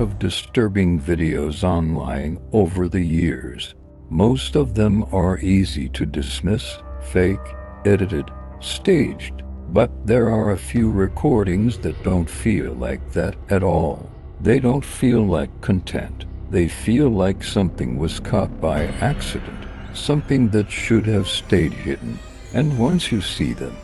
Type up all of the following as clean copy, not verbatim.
of disturbing videos online over the years. Most of them are easy to dismiss, fake, edited, staged. But there are a few recordings that don't feel like that at all. They don't feel like content. They feel like something was caught by accident, something that should have stayed hidden. And once you see them,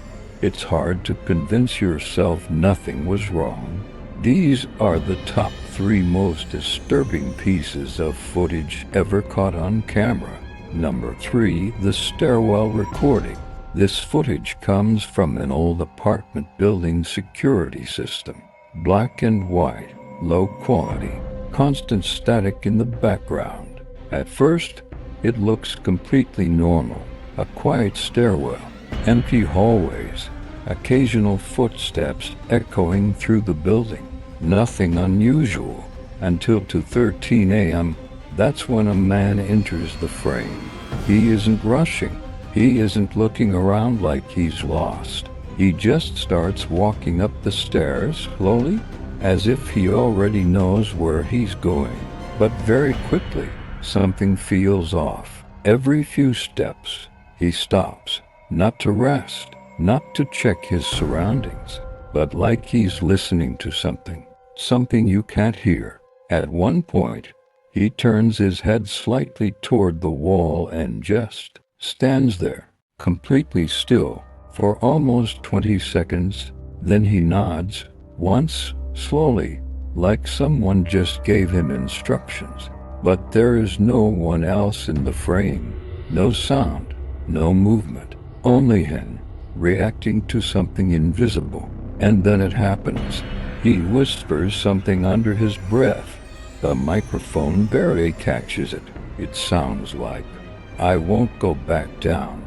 it's hard to convince yourself nothing was wrong. These are the top 3 most disturbing pieces of footage ever caught on camera. Number 3, the stairwell recording. This footage comes from an old apartment building security system. Black and white, low quality, constant static in the background. At first, it looks completely normal. A quiet stairwell, empty hallways, occasional footsteps echoing through the building. Nothing unusual until 2:13 a.m. That's when a man enters the frame. He isn't rushing. He isn't looking around like he's lost. He just starts walking up the stairs slowly, as if he already knows where he's going. But very quickly, something feels off. Every few steps, he stops, not to rest, not to check his surroundings, but like he's listening to something you can't hear. At one point, he turns his head slightly toward the wall and just stands there, completely still, for almost 20 seconds. Then he nods, once, slowly, like someone just gave him instructions. But there is no one else in the frame. No sound, no movement, only him, reacting to something invisible. And then it happens. He whispers something under his breath. The microphone barely catches it. It sounds like, "I won't go back down."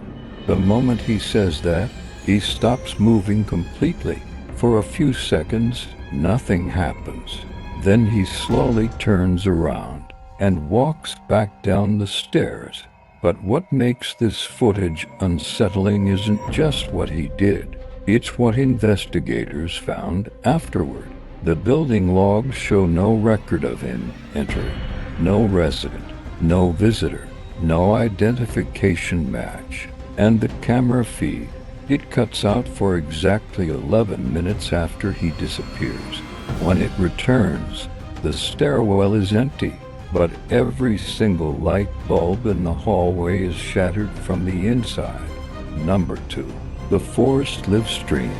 The moment he says that, he stops moving completely. For a few seconds, nothing happens. Then he slowly turns around and walks back down the stairs. But what makes this footage unsettling isn't just what he did. It's what investigators found afterward. The building logs show no record of him entering. No resident, no visitor, no identification match. And the camera feed, it cuts out for exactly 11 minutes after he disappears. When it returns, the stairwell is empty, but every single light bulb in the hallway is shattered from the inside. Number 2. The forest live stream.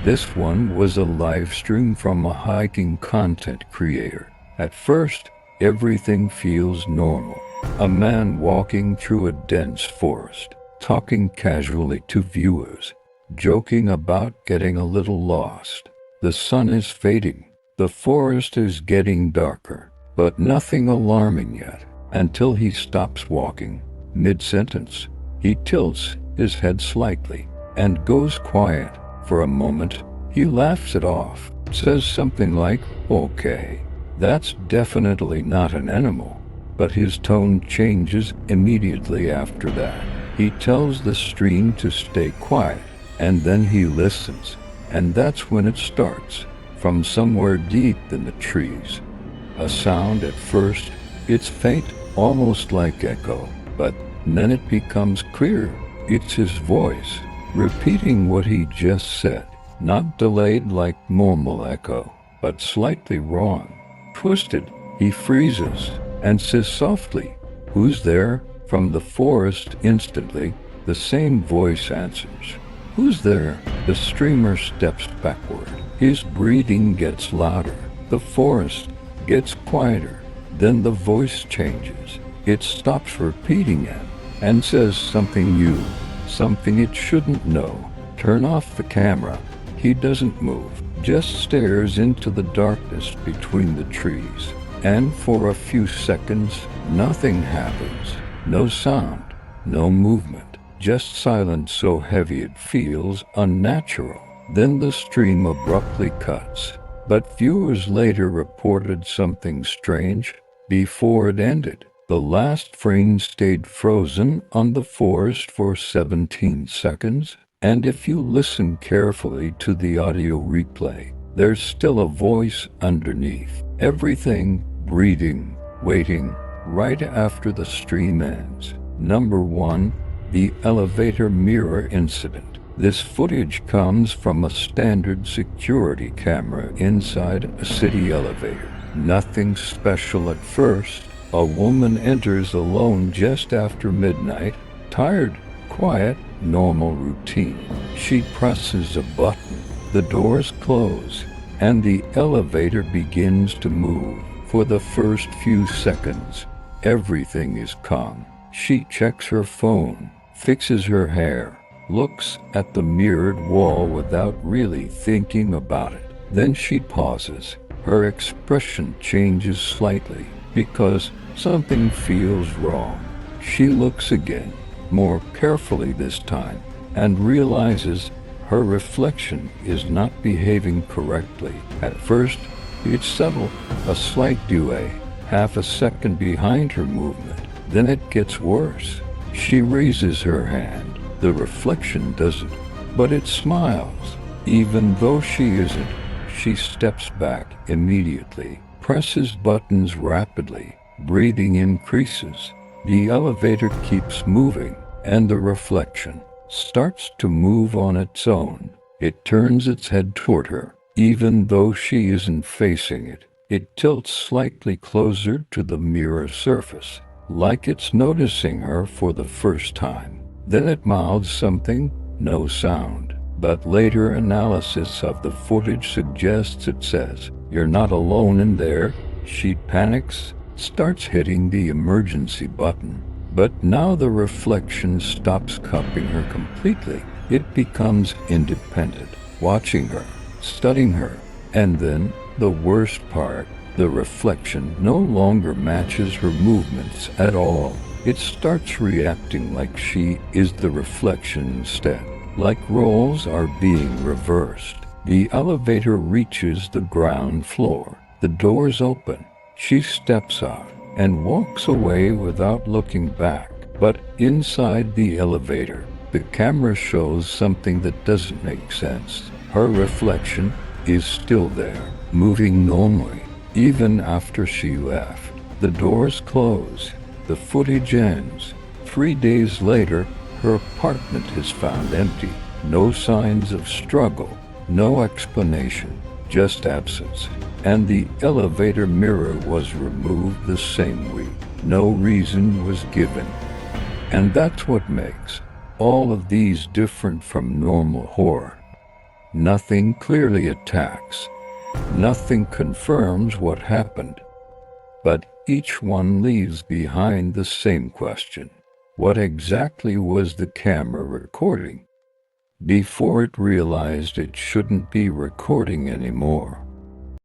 This one was a live stream from a hiking content creator. At first, everything feels normal. A man walking through a dense forest, talking casually to viewers, joking about getting a little lost. The sun is fading. The forest is getting darker, but nothing alarming yet, until he stops walking. Mid-sentence, he tilts his head slightly and goes quiet. For a moment, he laughs it off, says something like, "Okay, that's definitely not an animal." But his tone changes immediately after that. He tells the stream to stay quiet, and then he listens. And that's when it starts, from somewhere deep in the trees. A sound at first, it's faint, almost like echo, but then it becomes clear. It's his voice, repeating what he just said, not delayed like normal echo, but slightly wrong, twisted. He freezes and says softly, "Who's there?" From the forest. Instantly, the same voice answers, "Who's there?" The streamer steps backward. His breathing gets louder. The forest gets quieter. Then the voice changes. It stops repeating it and says something new, something it shouldn't know. Turn off the camera. He doesn't move, just stares into the darkness between the trees. And for a few seconds, nothing happens. No sound, no movement, just silence so heavy it feels unnatural. Then the stream abruptly cuts. But viewers later reported something strange. Before it ended, the last frame stayed frozen on the forest for 17 seconds. And if you listen carefully to the audio replay, there's still a voice underneath. Everything breathing, waiting, right after the stream ends. Number 1. The elevator mirror incident. This footage comes from a standard security camera inside a city elevator. Nothing special at first. A woman enters alone just after midnight, tired, quiet, normal routine. She presses a button, the doors close, and the elevator begins to move. For the first few seconds, everything is calm. She checks her phone, fixes her hair, looks at the mirrored wall without really thinking about it. Then she pauses. Her expression changes slightly because something feels wrong. She looks again, more carefully this time, and realizes her reflection is not behaving correctly. At first, it's subtle, a slight delay, half a second behind her movement. Then it gets worse. She raises her hand. The reflection doesn't, but it smiles. Even though she isn't, she steps back immediately, presses buttons rapidly, breathing increases. The elevator keeps moving, and the reflection starts to move on its own. It turns its head toward her. Even though she isn't facing it, it tilts slightly closer to the mirror surface, like it's noticing her for the first time. Then it mouths something, no sound. But later analysis of the footage suggests it says, "You're not alone in there." She panics, starts hitting the emergency button. But now the reflection stops cupping her completely. It becomes independent, watching her, studying her. And then, the worst part, the reflection no longer matches her movements at all. It starts reacting like she is the reflection instead, like roles are being reversed. The elevator reaches the ground floor. The doors open. She steps out and walks away without looking back. But inside the elevator, the camera shows something that doesn't make sense. Her reflection is still there, moving normally, even after she left. The doors close. The footage ends. 3 days later, her apartment is found empty. No signs of struggle, no explanation, just absence. And the elevator mirror was removed the same week. No reason was given. And that's what makes all of these different from normal horror. Nothing clearly attacks. Nothing confirms what happened. But each one leaves behind the same question. What exactly was the camera recording before it realized it shouldn't be recording anymore?